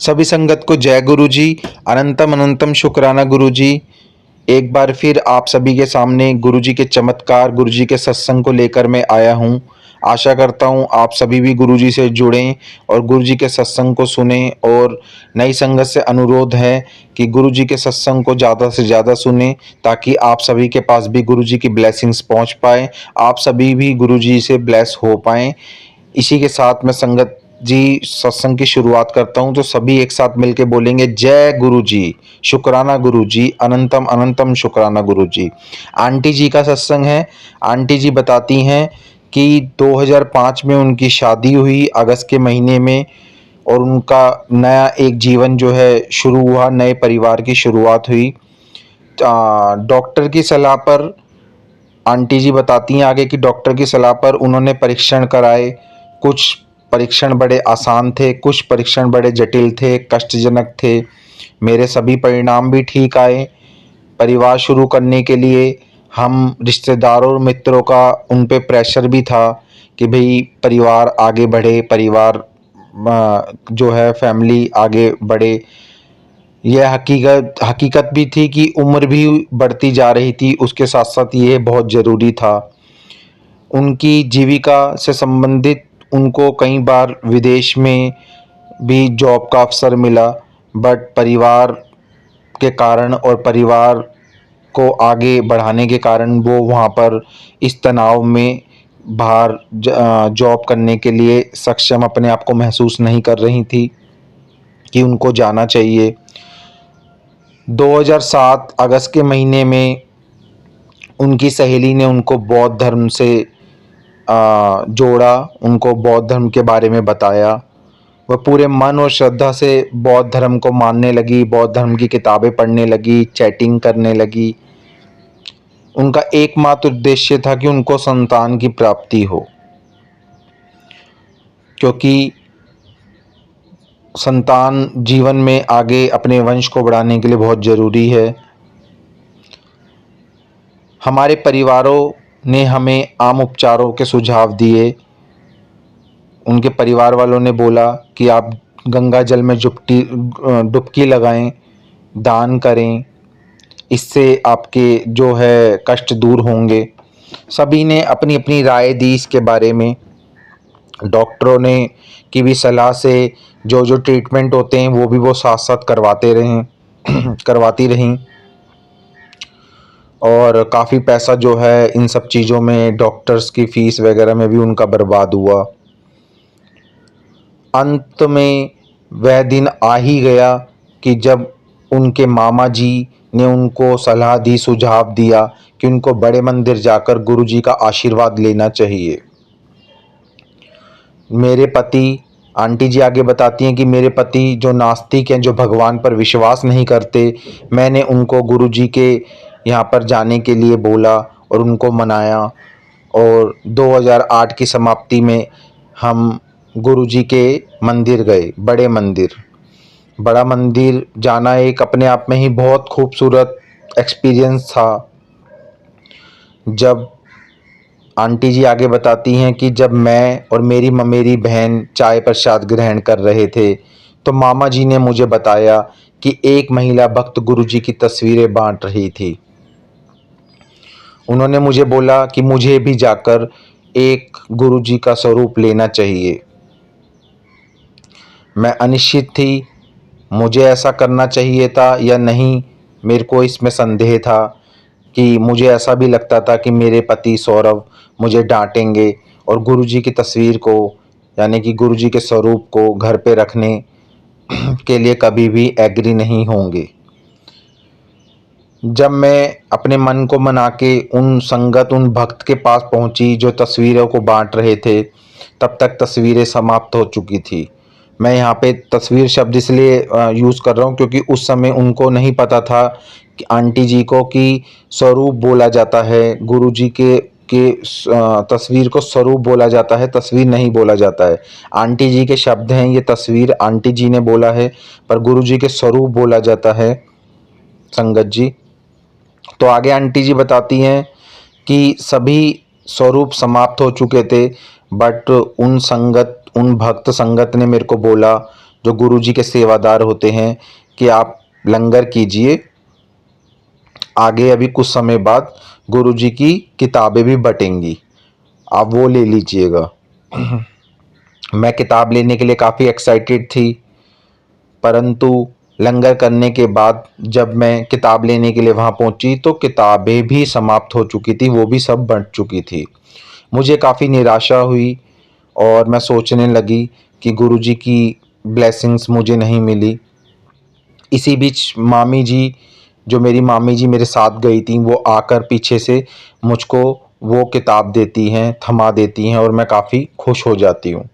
सभी संगत को जय गुरु जी। अनंतम अनंतम शुक्राना गुरु जी। एक बार फिर आप सभी के सामने गुरु जी के चमत्कार, गुरु जी के सत्संग को लेकर मैं आया हूँ। आशा करता हूँ आप सभी भी गुरु जी से जुड़ें और गुरु जी के सत्संग को सुने। और नई संगत से अनुरोध है कि गुरु जी के सत्संग को ज़्यादा से ज़्यादा सुने, ताकि आप सभी के पास भी गुरु जी की ब्लेसिंग्स पहुँच पाए, आप सभी भी गुरु जी से ब्लेस हो पाएँ। इसी के साथ मैं संगत जी सत्संग की शुरुआत करता हूं, तो सभी एक साथ मिलके बोलेंगे जय गुरु जी, शुक्राना गुरु जी, अनंतम अनंतम शुक्राना गुरु जी। आंटी जी का सत्संग है। आंटी जी बताती हैं कि 2005 में उनकी शादी हुई अगस्त के महीने में, और उनका नया एक जीवन जो है शुरू हुआ, नए परिवार की शुरुआत हुई। डॉक्टर की सलाह पर आंटी जी बताती हैं आगे कि डॉक्टर की सलाह पर उन्होंने परीक्षण कराए। कुछ परीक्षण बड़े आसान थे, कुछ परीक्षण बड़े जटिल थे, कष्टजनक थे। मेरे सभी परिणाम भी ठीक आए। परिवार शुरू करने के लिए हम रिश्तेदारों और मित्रों का उन पे प्रेशर भी था कि भाई परिवार आगे बढ़े, परिवार जो है फैमिली आगे बढ़े। यह हकीकत भी थी कि उम्र भी बढ़ती जा रही थी, उसके साथ साथ ये बहुत ज़रूरी था। उनकी जीविका से संबंधित उनको कई बार विदेश में भी जॉब का अवसर मिला, बट परिवार के कारण और परिवार को आगे बढ़ाने के कारण वो वहाँ पर इस तनाव में बाहर जॉब करने के लिए सक्षम अपने आप को महसूस नहीं कर रही थी कि उनको जाना चाहिए। 2007 अगस्त के महीने में उनकी सहेली ने उनको बौद्ध धर्म से जोड़ा, उनको बौद्ध धर्म के बारे में बताया। वह पूरे मन और श्रद्धा से बौद्ध धर्म को मानने लगी, बौद्ध धर्म की किताबें पढ़ने लगी, चैटिंग करने लगी। उनका एकमात्र उद्देश्य था कि उनको संतान की प्राप्ति हो, क्योंकि संतान जीवन में आगे अपने वंश को बढ़ाने के लिए बहुत ज़रूरी है। हमारे परिवारों ने हमें आम उपचारों के सुझाव दिए। उनके परिवार वालों ने बोला कि आप गंगा जल में डुबकी लगाएं, दान करें, इससे आपके जो है कष्ट दूर होंगे। सभी ने अपनी अपनी राय दी इसके बारे में। डॉक्टरों ने की भी सलाह से जो जो ट्रीटमेंट होते हैं वो भी वो साथ साथ करवाती रहीं। और काफ़ी पैसा जो है इन सब चीज़ों में, डॉक्टर्स की फ़ीस वगैरह में भी उनका बर्बाद हुआ। अंत में वह दिन आ ही गया कि जब उनके मामा जी ने उनको सलाह दी, सुझाव दिया कि उनको बड़े मंदिर जाकर गुरु जी का आशीर्वाद लेना चाहिए। मेरे पति, आंटी जी आगे बताती हैं कि मेरे पति जो नास्तिक हैं, जो भगवान पर विश्वास नहीं करते, मैंने उनको गुरु जी के यहाँ पर जाने के लिए बोला और उनको मनाया। और 2008 की समाप्ति में हम गुरु जी के मंदिर गए, बड़े मंदिर। बड़ा मंदिर जाना एक अपने आप में ही बहुत खूबसूरत एक्सपीरियंस था। जब आंटी जी आगे बताती हैं कि जब मैं और मेरी बहन चाय प्रसाद ग्रहण कर रहे थे, तो मामा जी ने मुझे बताया कि एक महिला भक्त गुरु जी की तस्वीरें बांट रही थी। उन्होंने मुझे बोला कि मुझे भी जाकर एक गुरु जी का स्वरूप लेना चाहिए। मैं अनिश्चित थी, मुझे ऐसा करना चाहिए था या नहीं। मेरे को इसमें संदेह था कि मुझे ऐसा भी लगता था कि मेरे पति सौरभ मुझे डांटेंगे और गुरुजी की तस्वीर को, यानी कि गुरुजी के स्वरूप को घर पे रखने के लिए कभी भी एग्री नहीं होंगे। जब मैं अपने मन को मना के उन भक्त के पास पहुंची जो तस्वीरों को बांट रहे थे, तब तक तस्वीरें समाप्त हो चुकी थी। मैं यहाँ पे तस्वीर शब्द इसलिए यूज़ कर रहा हूँ क्योंकि उस समय उनको नहीं पता था कि आंटी जी को कि स्वरूप बोला जाता है गुरुजी के तस्वीर को स्वरूप बोला जाता है, तस्वीर नहीं बोला जाता है। आंटी जी के शब्द हैं, ये तस्वीर आंटी जी ने बोला है, पर गुरुजी के स्वरूप बोला जाता है संगत जी। तो आगे आंटी जी बताती हैं कि सभी स्वरूप समाप्त हो चुके थे, बट उन भक्त संगत ने मेरे को बोला जो गुरुजी के सेवादार होते हैं कि आप लंगर कीजिए, आगे अभी कुछ समय बाद गुरुजी की किताबें भी बटेंगी, आप वो ले लीजिएगा। मैं किताब लेने के लिए काफ़ी एक्साइटेड थी, परंतु लंगर करने के बाद जब मैं किताब लेने के लिए वहाँ पहुँची तो किताबें भी समाप्त हो चुकी थी, वो भी सब बँट चुकी थी। मुझे काफ़ी निराशा हुई और मैं सोचने लगी कि गुरुजी की ब्लेसिंग्स मुझे नहीं मिली। इसी बीच मामी जी, जो मेरी मामी जी मेरे साथ गई थीं, वो आकर पीछे से मुझको वो किताब देती हैं, थमा देती हैं और मैं काफ़ी खुश हो जाती हूँ।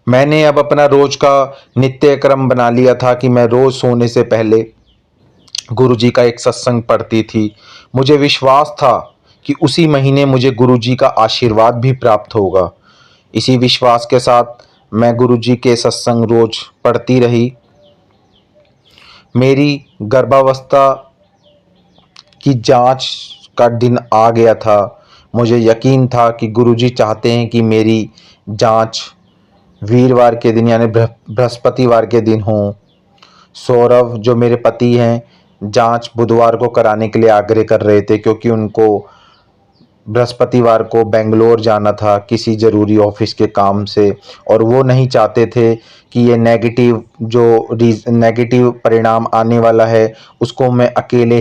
मैंने अब अपना रोज़ का नित्य क्रम बना लिया था कि मैं रोज़ सोने से पहले गुरुजी का एक सत्संग पढ़ती थी। मुझे विश्वास था कि उसी महीने मुझे गुरुजी का आशीर्वाद भी प्राप्त होगा। इसी विश्वास के साथ मैं गुरुजी के सत्संग रोज़ पढ़ती रही। मेरी गर्भावस्था की जांच का दिन आ गया था। मुझे यकीन था कि गुरुजी चाहते हैं कि मेरी जांच वीरवार के दिन यानी बृहस्पतिवार के दिन हो। सौरभ जो मेरे पति हैं, जांच बुधवार को कराने के लिए आग्रह कर रहे थे, क्योंकि उनको बृहस्पतिवार को बेंगलोर जाना था किसी ज़रूरी ऑफिस के काम से, और वो नहीं चाहते थे कि ये नेगेटिव परिणाम आने वाला है उसको मैं अकेले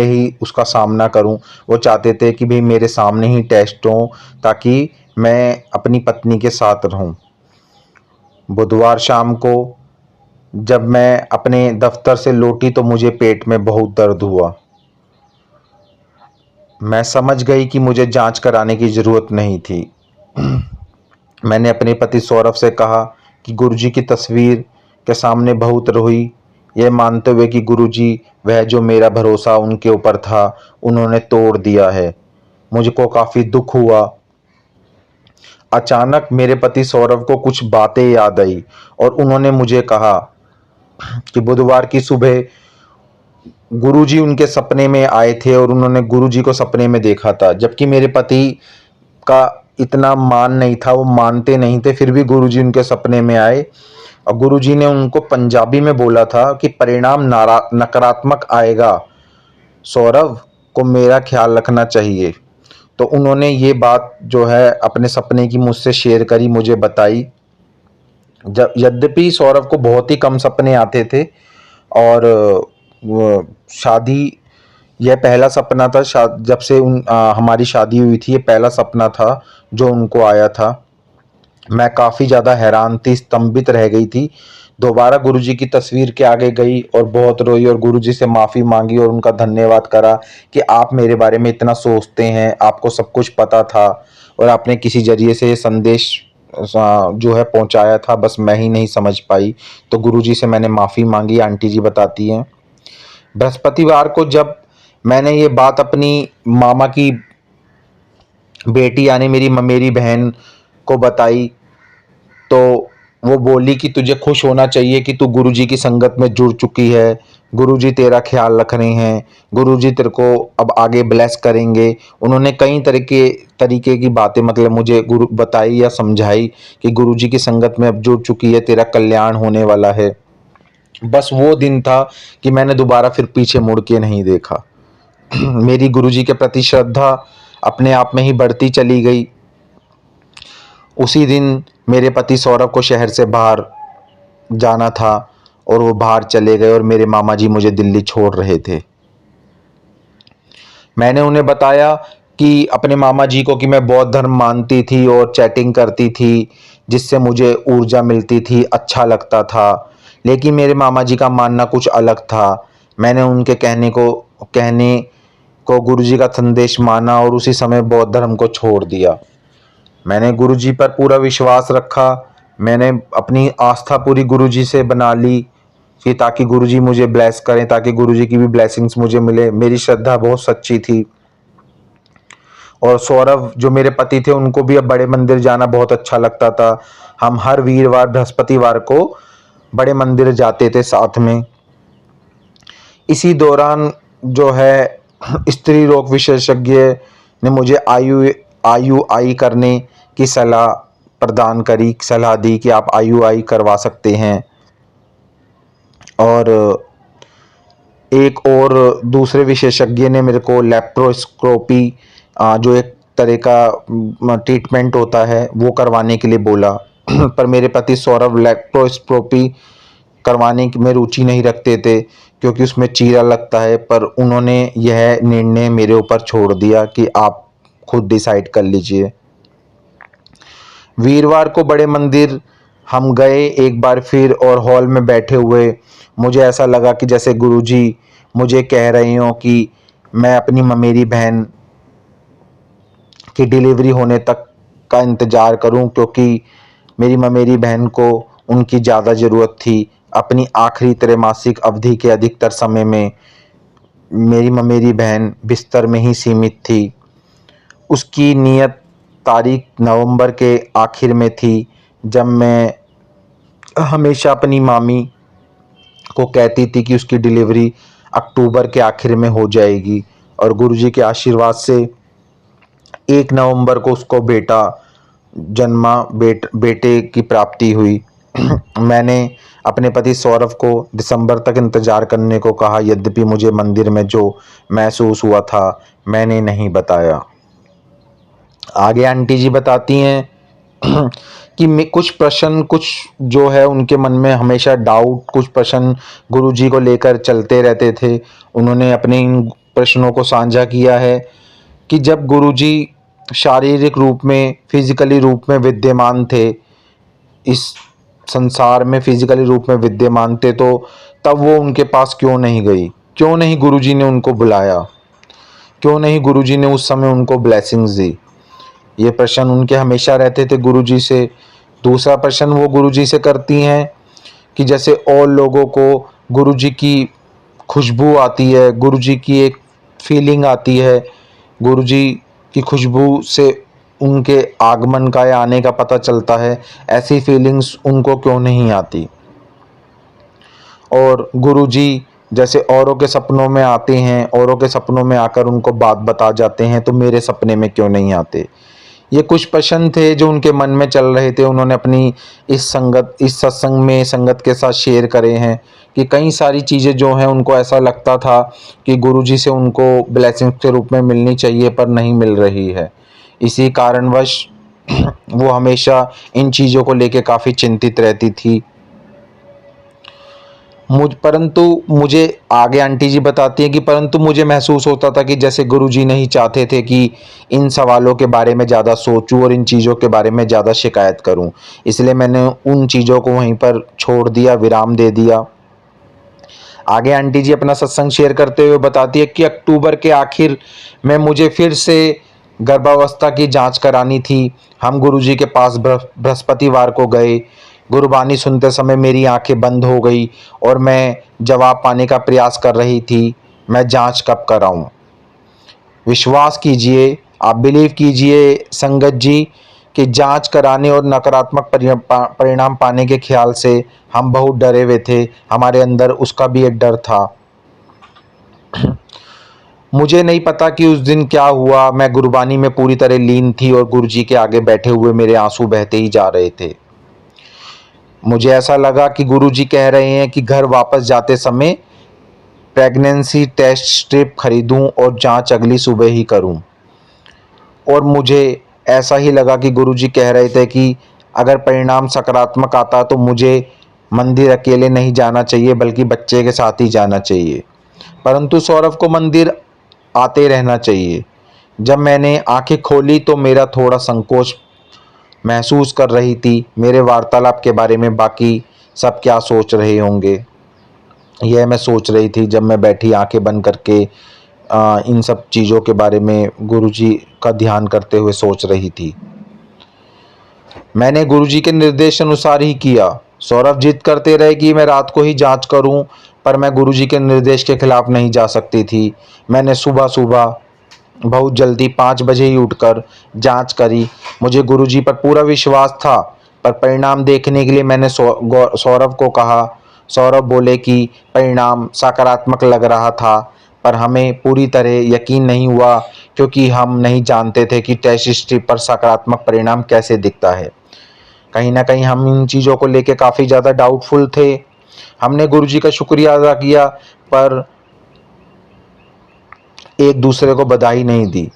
ही उसका सामना करूं। वो चाहते थे कि भाई मेरे सामने ही टेस्ट हों ताकि मैं अपनी पत्नी के साथ रहूं। बुधवार शाम को जब मैं अपने दफ्तर से लौटी तो मुझे पेट में बहुत दर्द हुआ। मैं समझ गई कि मुझे जांच कराने की ज़रूरत नहीं थी। मैंने अपने पति सौरभ से कहा कि गुरुजी की तस्वीर के सामने बहुत रोई, ये मानते हुए कि गुरुजी वह जो मेरा भरोसा उनके ऊपर था उन्होंने तोड़ दिया है। मुझको काफ़ी दुख हुआ। अचानक मेरे पति सौरभ को कुछ बातें याद आई और उन्होंने मुझे कहा कि बुधवार की सुबह गुरुजी उनके सपने में आए थे और उन्होंने गुरुजी को सपने में देखा था। जबकि मेरे पति का इतना मान नहीं था, वो मानते नहीं थे, फिर भी गुरुजी उनके सपने में आए और गुरुजी ने उनको पंजाबी में बोला था कि परिणाम नकारात्मक आएगा, सौरभ को मेरा ख्याल रखना चाहिए। तो उन्होंने ये बात जो है अपने सपने की मुझसे शेयर करी, मुझे बताई। जब यद्यपि सौरभ को बहुत ही कम सपने आते थे और शादी, यह पहला सपना था जब से हमारी शादी हुई थी, ये पहला सपना था जो उनको आया था। मैं काफ़ी ज़्यादा हैरान थी, स्तंभित रह गई थी। दोबारा गुरुजी की तस्वीर के आगे गई और बहुत रोई और गुरुजी से माफ़ी मांगी और उनका धन्यवाद करा कि आप मेरे बारे में इतना सोचते हैं, आपको सब कुछ पता था और आपने किसी जरिए से ये संदेश जो है पहुंचाया था, बस मैं ही नहीं समझ पाई। तो गुरुजी से मैंने माफ़ी मांगी, आंटी जी बताती हैं। बृहस्पतिवार को जब मैंने ये बात अपनी मामा की बेटी यानी मेरी बहन को बताई तो वो बोली कि तुझे खुश होना चाहिए कि तू गुरुजी की संगत में जुड़ चुकी है, गुरुजी तेरा ख्याल रख रहे हैं, गुरुजी तेरे को अब आगे ब्लेस करेंगे। उन्होंने कई तरीके की बातें मतलब मुझे गुरु बताई या समझाई कि गुरुजी की संगत में अब जुड़ चुकी है, तेरा कल्याण होने वाला है। बस वो दिन था कि मैंने दोबारा फिर पीछे मुड़ के नहीं देखा। मेरी गुरुजी के प्रति श्रद्धा अपने आप में ही बढ़ती चली गई। उसी दिन मेरे पति सौरभ को शहर से बाहर जाना था और वो बाहर चले गए और मेरे मामा जी मुझे दिल्ली छोड़ रहे थे। मैंने उन्हें बताया कि अपने मामा जी को कि मैं बौद्ध धर्म मानती थी और चैटिंग करती थी, जिससे मुझे ऊर्जा मिलती थी, अच्छा लगता था। लेकिन मेरे मामा जी का मानना कुछ अलग था। मैंने उनके कहने को गुरुजी का संदेश माना और उसी समय बौद्ध धर्म को छोड़ दिया। मैंने गुरुजी पर पूरा विश्वास रखा। मैंने अपनी आस्था पूरी गुरुजी से बना ली कि ताकि गुरुजी मुझे ब्लेस करें, ताकि गुरुजी की भी ब्लेसिंग्स मुझे मिले। मेरी श्रद्धा बहुत सच्ची थी। और सौरभ जो मेरे पति थे उनको भी अब बड़े मंदिर जाना बहुत अच्छा लगता था। हम हर वीरवार बृहस्पतिवार को बड़े मंदिर जाते थे साथ में। इसी दौरान जो है स्त्री रोग विशेषज्ञ ने मुझे IUI करने की सलाह प्रदान करी, सलाह दी कि आप IUI करवा सकते हैं। और एक और दूसरे विशेषज्ञ ने मेरे को लेप्रोस्कोपी जो एक तरह का ट्रीटमेंट होता है वो करवाने के लिए बोला। पर मेरे पति सौरभ लेप्रोस्कोपी करवाने में रुचि नहीं रखते थे क्योंकि उसमें चीरा लगता है, पर उन्होंने यह निर्णय मेरे ऊपर छोड़ दिया कि आप खुद डिसाइड कर लीजिए। वीरवार को बड़े मंदिर हम गए एक बार फिर, और हॉल में बैठे हुए मुझे ऐसा लगा कि जैसे गुरुजी मुझे कह रहे हों कि मैं अपनी ममेरी बहन की डिलीवरी होने तक का इंतज़ार करूं, क्योंकि मेरी ममेरी बहन को उनकी ज़्यादा ज़रूरत थी। अपनी आखिरी त्रैमासिक अवधि के अधिकतर समय में मेरी ममेरी बहन बिस्तर में ही सीमित थी। उसकी नियत तारीख नवंबर के आखिर में थी, जब मैं हमेशा अपनी मामी को कहती थी कि उसकी डिलीवरी अक्टूबर के आखिर में हो जाएगी, और गुरुजी के आशीर्वाद से 1 नवंबर को उसको बेटा जन्मा, बेटे की प्राप्ति हुई। मैंने अपने पति सौरभ को दिसंबर तक इंतजार करने को कहा, यद्यपि मुझे मंदिर में जो महसूस हुआ था मैंने नहीं बताया। आगे आंटी जी बताती हैं कि कुछ प्रश्न, कुछ जो है उनके मन में हमेशा डाउट, कुछ प्रश्न गुरुजी को लेकर चलते रहते थे। उन्होंने अपने इन प्रश्नों को साझा किया है कि जब गुरुजी शारीरिक रूप में, फिजिकली रूप में विद्यमान थे, इस संसार में फिजिकली रूप में विद्यमान थे, तो तब वो उनके पास क्यों नहीं गई? क्यों नहीं गुरुजी ने उनको बुलाया? क्यों नहीं गुरुजी ने उस समय उनको ब्लेसिंग्स दी? ये प्रश्न उनके हमेशा रहते थे गुरुजी से। दूसरा प्रश्न वो गुरुजी से करती हैं कि जैसे और लोगों को गुरुजी की खुशबू आती है, गुरुजी की एक फीलिंग आती है, गुरुजी की खुशबू से उनके आगमन का या आने का पता चलता है, ऐसी फीलिंग्स उनको क्यों नहीं आती? और गुरुजी जैसे औरों के सपनों में आते हैं, औरों के सपनों में आकर उनको बात बता जाते हैं, तो मेरे सपने में क्यों नहीं आते? ये कुछ प्रश्न थे जो उनके मन में चल रहे थे। उन्होंने अपनी इस सत्संग में संगत के साथ शेयर करे हैं कि कई सारी चीज़ें जो हैं उनको ऐसा लगता था कि गुरुजी से उनको ब्लेसिंग के रूप में मिलनी चाहिए, पर नहीं मिल रही है। इसी कारणवश वो हमेशा इन चीज़ों को लेके काफ़ी चिंतित रहती थी। परंतु मुझे आगे आंटी जी बताती हैं कि परंतु मुझे महसूस होता था कि जैसे गुरुजी नहीं चाहते थे कि इन सवालों के बारे में ज़्यादा सोचूं और इन चीज़ों के बारे में ज़्यादा शिकायत करूं, इसलिए मैंने उन चीज़ों को वहीं पर छोड़ दिया, विराम दे दिया। आगे आंटी जी अपना सत्संग शेयर करते हुए बताती है कि अक्टूबर के आखिर में मुझे फिर से गर्भावस्था की जांच करानी थी। हम गुरुजी के पास बृहस्पतिवार को गए। गुरबानी सुनते समय मेरी आंखें बंद हो गई और मैं जवाब पाने का प्रयास कर रही थी, मैं जांच कब कराऊं? विश्वास कीजिए, आप बिलीव कीजिए संगत जी, कि जांच कराने और नकारात्मक परिणाम पाने के ख्याल से हम बहुत डरे हुए थे। हमारे अंदर उसका भी एक डर था। मुझे नहीं पता कि उस दिन क्या हुआ। मैं गुरबानी में पूरी तरह लीन थी और गुरुजी के आगे बैठे हुए मेरे आंसू बहते ही जा रहे थे। मुझे ऐसा लगा कि गुरुजी कह रहे हैं कि घर वापस जाते समय प्रेगनेंसी टेस्ट स्ट्रिप खरीदूं और जांच अगली सुबह ही करूं। और मुझे ऐसा ही लगा कि गुरुजी कह रहे थे कि अगर परिणाम सकारात्मक आता तो मुझे मंदिर अकेले नहीं जाना चाहिए, बल्कि बच्चे के साथ ही जाना चाहिए। परंतु सौरभ को मंदिर आते रहना चाहिए। जब मैंने आंखें खोली तो मेरा थोड़ा संकोच महसूस कर रही थी। मेरे वार्तालाप के बारे में बाकी सब क्या सोच रहे होंगे, यह मैं सोच रही थी जब मैं बैठी आंखें बंद करके इन सब चीज़ों के बारे में गुरुजी का ध्यान करते हुए सोच रही थी। मैंने गुरुजी के निर्देश अनुसार ही किया। सौरभ जिद करते रहे कि मैं रात को ही जांच करूं, पर मैं गुरुजी के निर्देश के खिलाफ नहीं जा सकती थी। मैंने सुबह सुबह बहुत जल्दी 5 बजे ही उठकर जांच करी। मुझे गुरुजी पर पूरा विश्वास था, पर परिणाम देखने के लिए मैंने सौरभ को कहा। सौरभ बोले कि परिणाम सकारात्मक लग रहा था, पर हमें पूरी तरह यकीन नहीं हुआ क्योंकि हम नहीं जानते थे कि टेस्ट स्ट्रिप पर सकारात्मक परिणाम कैसे दिखता है। कहीं ना कहीं हम इन चीज़ों को लेके काफ़ी ज़्यादा डाउटफुल थे। हमने गुरुजी का शुक्रिया अदा किया, पर एक दूसरे को बधाई नहीं दी।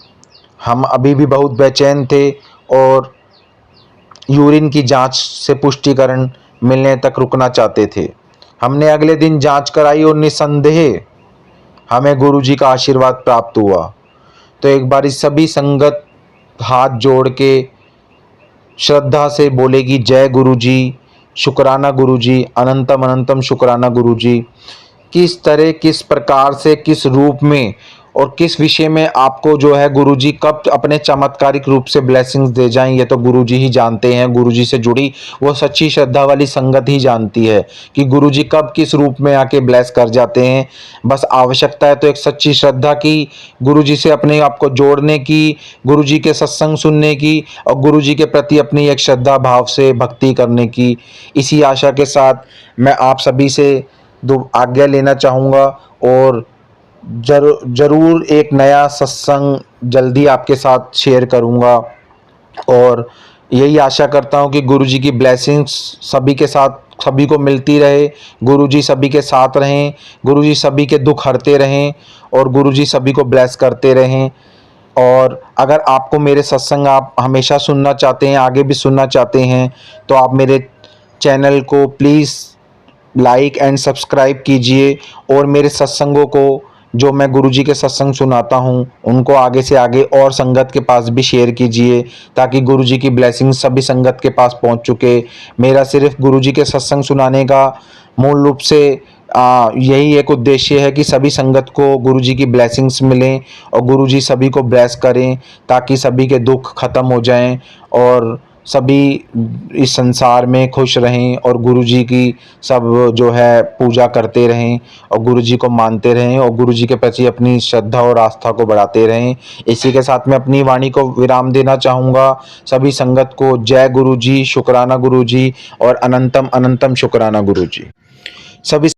हम अभी भी बहुत बेचैन थे और यूरिन की जांच से पुष्टिकरण मिलने तक रुकना चाहते थे। हमने अगले दिन जांच कराई और निस्संदेह हमें गुरुजी का आशीर्वाद प्राप्त हुआ। तो एक बार इस सभी संगत हाथ जोड़ के श्रद्धा से बोलेगी जय गुरुजी, शुक्राना गुरुजी, अनंतम अनंतम शुक्राना गुरुजी। किस तरह, किस प्रकार से, किस रूप में और किस विषय में आपको जो है गुरुजी कब अपने चमत्कारिक रूप से ब्लेसिंग्स दे जाएं, ये तो गुरुजी ही जानते हैं। गुरुजी से जुड़ी वो सच्ची श्रद्धा वाली संगत ही जानती है कि गुरुजी कब किस रूप में आके ब्लेस कर जाते हैं। बस आवश्यकता है तो एक सच्ची श्रद्धा की, गुरुजी से अपने आप को जोड़ने की, गुरुजी के सत्संग सुनने की और गुरुजी के प्रति अपनी एक श्रद्धा भाव से भक्ति करने की। इसी आशा के साथ मैं आप सभी से आज्ञा लेना चाहूँगा और जरूर एक नया सत्संग जल्दी आपके साथ शेयर करूँगा। और यही आशा करता हूँ कि गुरुजी की ब्लेसिंग्स सभी के साथ, सभी को मिलती रहे। गुरुजी सभी के साथ रहें, गुरुजी सभी के दुख हरते रहें और गुरुजी सभी को ब्लेस करते रहें। और अगर आपको मेरे सत्संग आप हमेशा सुनना चाहते हैं, आगे भी सुनना चाहते हैं, तो आप मेरे चैनल को प्लीज़ लाइक एंड सब्सक्राइब कीजिए और मेरे सत्संगों को, जो मैं गुरुजी के सत्संग सुनाता हूँ, उनको आगे से आगे और संगत के पास भी शेयर कीजिए ताकि गुरुजी की ब्लेसिंग सभी संगत के पास पहुँच चुके। मेरा सिर्फ गुरुजी के सत्संग सुनाने का मूल रूप से यही एक उद्देश्य है कि सभी संगत को गुरुजी की ब्लेसिंग्स मिलें और गुरुजी सभी को ब्लेस करें ताकि सभी के दुख खत्म हो जाएं और सभी इस संसार में खुश रहें और गुरुजी की सब जो है पूजा करते रहें और गुरुजी को मानते रहें और गुरुजी के प्रति अपनी श्रद्धा और आस्था को बढ़ाते रहें। इसी के साथ मैं अपनी वाणी को विराम देना चाहूँगा। सभी संगत को जय गुरुजी, शुक्राना गुरुजी और अनंतम अनंतम शुक्राना गुरुजी। सभी